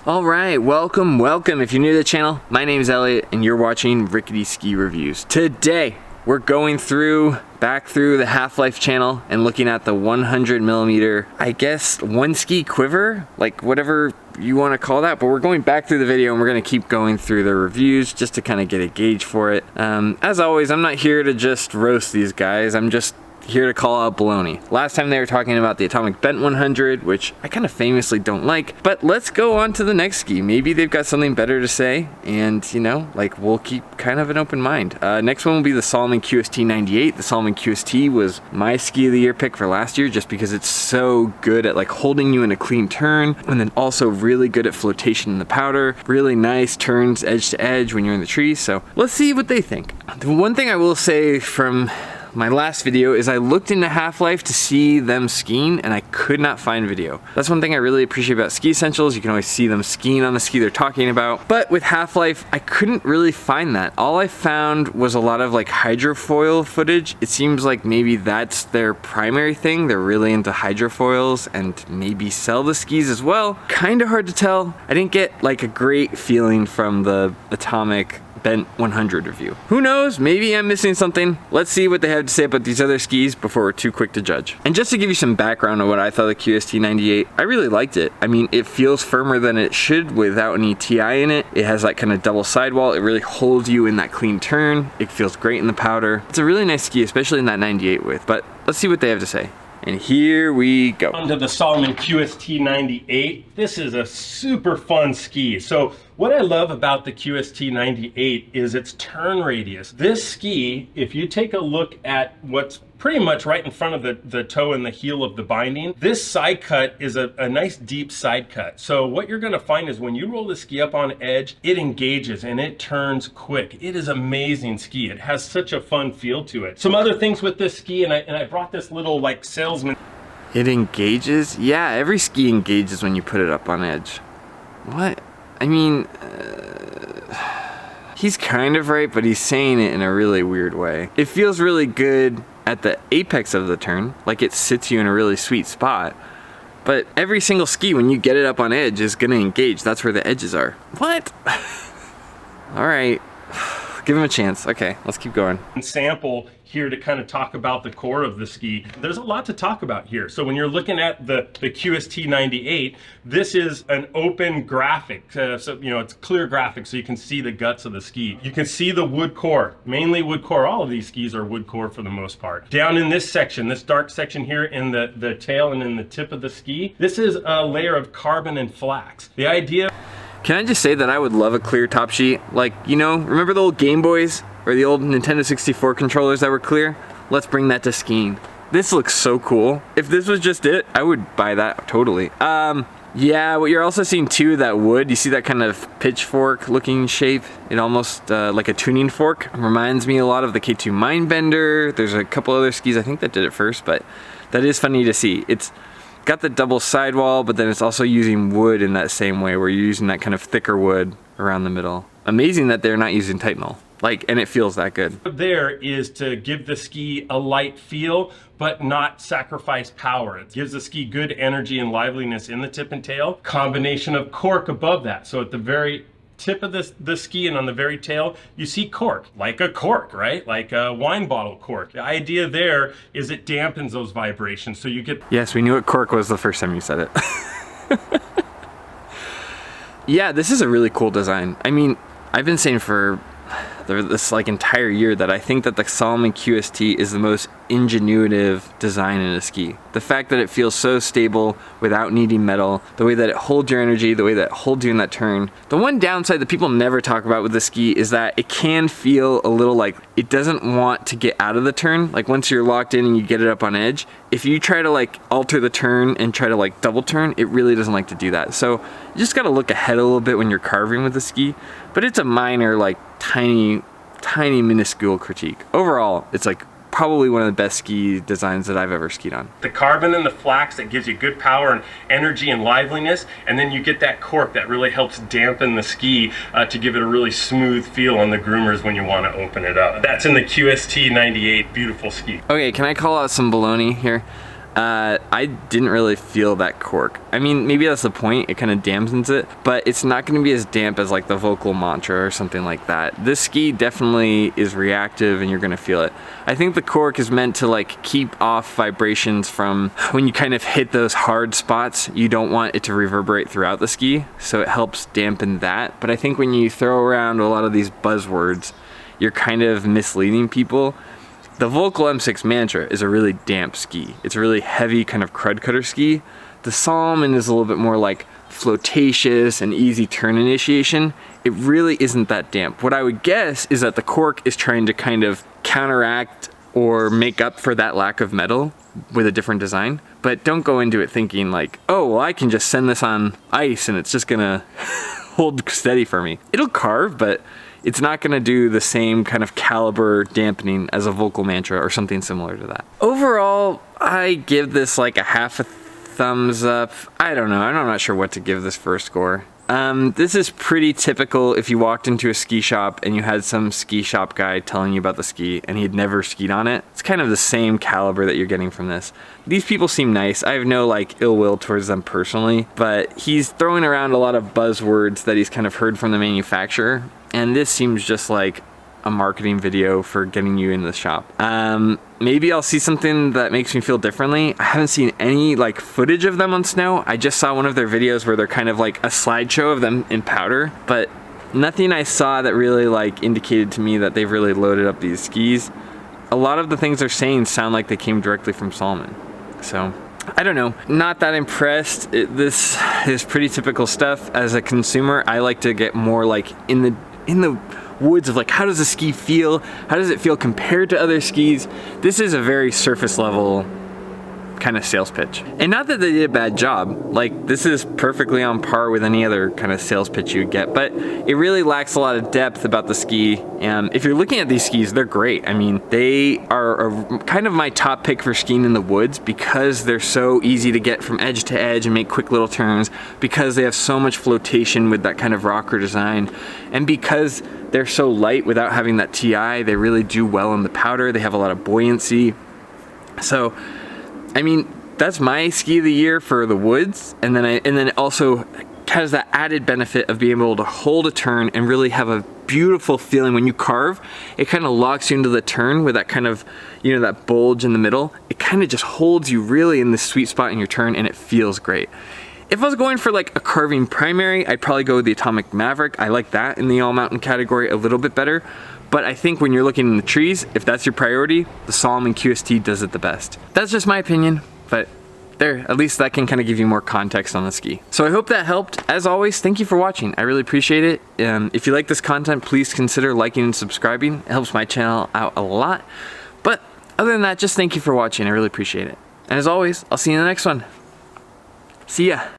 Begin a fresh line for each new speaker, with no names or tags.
All right, welcome. If you're new to the channel, my name is Elliot and you're watching Rickety Ski Reviews. Today, we're going back through the Half-Life channel and looking at the 100mm, I guess, one ski quiver, like whatever you want to call that, but we're going back through the video and we're going to keep going through the reviews just to kind of get a gauge for it. As always, I'm not here to just roast these guys, I'm just here to call out baloney. Last time they were talking about the Atomic Bent 100, which I kind of famously don't like, but let's go on to the next ski. Maybe they've got something better to say, and you know, like, we'll keep kind of an open mind. Next one will be the Salomon QST 98. The Salomon QST was my ski of the year pick for last year just because it's so good at like holding you in a clean turn, and then also really good at flotation in the powder. Really nice turns edge to edge when you're in the trees, so let's see what they think. The one thing I will say from my last video is I looked into Half-Life to see them skiing and I could not find video. That's one thing I really appreciate about Ski Essentials. You can always see them skiing on the ski they're talking about. But with Half-Life, I couldn't really find that. All I found was a lot of like hydrofoil footage. It seems like maybe that's their primary thing. They're really into hydrofoils and maybe sell the skis as well. Kind of hard to tell. I didn't get like a great feeling from the Atomic Bent 100 review. Who knows, maybe I'm missing something. Let's see what they have to say about these other skis before we're too quick to judge. And just to give you some background on what I thought of the QST 98, I really liked it. I mean, it feels firmer than it should without any TI in it. It has that kind of double sidewall. It really holds you in that clean turn. It feels great in the powder. It's a really nice ski, especially in that 98 width, but let's see what they have to say. And here we go.
Onto the Salomon QST 98. This is a super fun ski. So what I love about the QST 98 is its turn radius. This ski, if you take a look at what's pretty much right in front of the toe and the heel of the binding, this side cut is a nice deep side cut. So what you're gonna find is when you roll the ski up on edge, it engages and it turns quick. It is amazing ski. It has such a fun feel to it. Some other things with this ski, and I brought this little like salesman.
It engages? Yeah, every ski engages when you put it up on edge. What? I mean, he's kind of right, but he's saying it in a really weird way. It feels really good at the apex of the turn, like it sits you in a really sweet spot. But every single ski, when you get it up on edge, is gonna engage. That's where the edges are. What? All right, give him a chance. Okay, let's keep going.
Sample here to kind of talk about the core of the ski. There's a lot to talk about here. So when you're looking at the QST 98, this is an open graphic. So, you know, it's clear graphic so you can see the guts of the ski. You can see the wood core, mainly wood core. All of these skis are wood core for the most part. Down in this section, this dark section here in the tail and in the tip of the ski, this is a layer of carbon and flax. The idea...
Can I just say that I would love a clear top sheet? Like, you know, remember the old Game Boys or the old Nintendo 64 controllers that were clear? Let's bring that to skiing. This looks so cool. If this was just it, I would buy that totally. Yeah, what you're also seeing too, that wood, you see that kind of pitchfork looking shape? It almost, like a tuning fork. Reminds me a lot of the K2 Mindbender. There's a couple other skis, I think, that did it first, but that is funny to see. It's got the double sidewall, but then it's also using wood in that same way where you're using that kind of thicker wood around the middle. Amazing that they're not using Titanol. Like, and it feels that good.
There is to give the ski a light feel, but not sacrifice power. It gives the ski good energy and liveliness in the tip and tail. Combination of cork above that. So at the very tip of the ski and on the very tail, you see cork, like a cork, right? Like a wine bottle cork. The idea there is it dampens those vibrations, so you get...
Yes, we knew what cork was the first time you said it. Yeah, this is a really cool design. I mean, I've been saying for this like entire year that I think that the Salomon QST is the most ingenuitive design in a ski. The fact that it feels so stable without needing metal, the way that it holds your energy, the way that it holds you in that turn. The one downside that people never talk about with the ski is that it can feel a little like it doesn't want to get out of the turn. Like once you're locked in and you get it up on edge, if you try to like alter the turn and try to like double turn, it really doesn't like to do that. So you just gotta look ahead a little bit when you're carving with the ski, but it's a minor, like tiny minuscule critique. Overall, it's like probably one of the best ski designs that I've ever skied on.
The carbon and the flax that gives you good power and energy and liveliness, and then you get that cork that really helps dampen the ski to give it a really smooth feel on the groomers when you want to open it up. That's in the QST 98, beautiful ski.
Okay, can I call out some baloney here? I didn't really feel that cork. I mean, maybe that's the point, it kind of dampens it, but it's not going to be as damp as like the Vocal Mantra or something like that. This ski definitely is reactive and you're going to feel it. I think the cork is meant to like keep off vibrations from when you kind of hit those hard spots. You don't want it to reverberate throughout the ski, so it helps dampen that. But I think when you throw around a lot of these buzzwords, you're kind of misleading people. The Vocal M6 Mantra is a really damp ski. It's a really heavy kind of crud cutter ski. The Salomon is a little bit more like flotacious and easy turn initiation. It really isn't that damp. What I would guess is that the cork is trying to kind of counteract or make up for that lack of metal with a different design. But don't go into it thinking like, oh, well, I can just send this on ice and it's just gonna hold steady for me. It'll carve, but it's not gonna do the same kind of caliber dampening as a Vocal Mantra or something similar to that. Overall, I give this like a half a thumbs up. I don't know, I'm not sure what to give this first score. This is pretty typical if you walked into a ski shop and you had some ski shop guy telling you about the ski and he'd never skied on it. It's kind of the same caliber that you're getting from this. These people seem nice. I have no like ill will towards them personally, but he's throwing around a lot of buzzwords that he's kind of heard from the manufacturer. And this seems just like a marketing video for getting you in the shop. Maybe I'll see something that makes me feel differently. I haven't seen any like footage of them on snow. I just saw one of their videos where they're kind of like a slideshow of them in powder, but nothing I saw that really like indicated to me that they've really loaded up these skis. A lot of the things they're saying sound like they came directly from Salomon. So I don't know, not that impressed. This is pretty typical stuff. As a consumer, I like to get more like in the woods of like, how does a ski feel? How does it feel compared to other skis? This is a very surface level kind of sales pitch. And not that they did a bad job, like this is perfectly on par with any other kind of sales pitch you would get, but it really lacks a lot of depth about the ski. And if you're looking at these skis, they're great. I mean, they are kind of my top pick for skiing in the woods because they're so easy to get from edge to edge and make quick little turns, because they have so much flotation with that kind of rocker design, and because they're so light without having that TI, they really do well in the powder. They have a lot of buoyancy. So I mean, that's my ski of the year for the woods, and then it also has that added benefit of being able to hold a turn and really have a beautiful feeling when you carve. It kind of locks you into the turn with that kind of, you know, that bulge in the middle. It kind of just holds you really in the sweet spot in your turn, and it feels great. If I was going for like a carving primary, I'd probably go with the Atomic Maverick. I like that in the all mountain category a little bit better. But I think when you're looking in the trees, if that's your priority, the Salomon QST does it the best. That's just my opinion, but there, at least that can kind of give you more context on the ski. So I hope that helped. As always, thank you for watching. I really appreciate it. If you like this content, please consider liking and subscribing. It helps my channel out a lot. But other than that, just thank you for watching. I really appreciate it. And as always, I'll see you in the next one. See ya.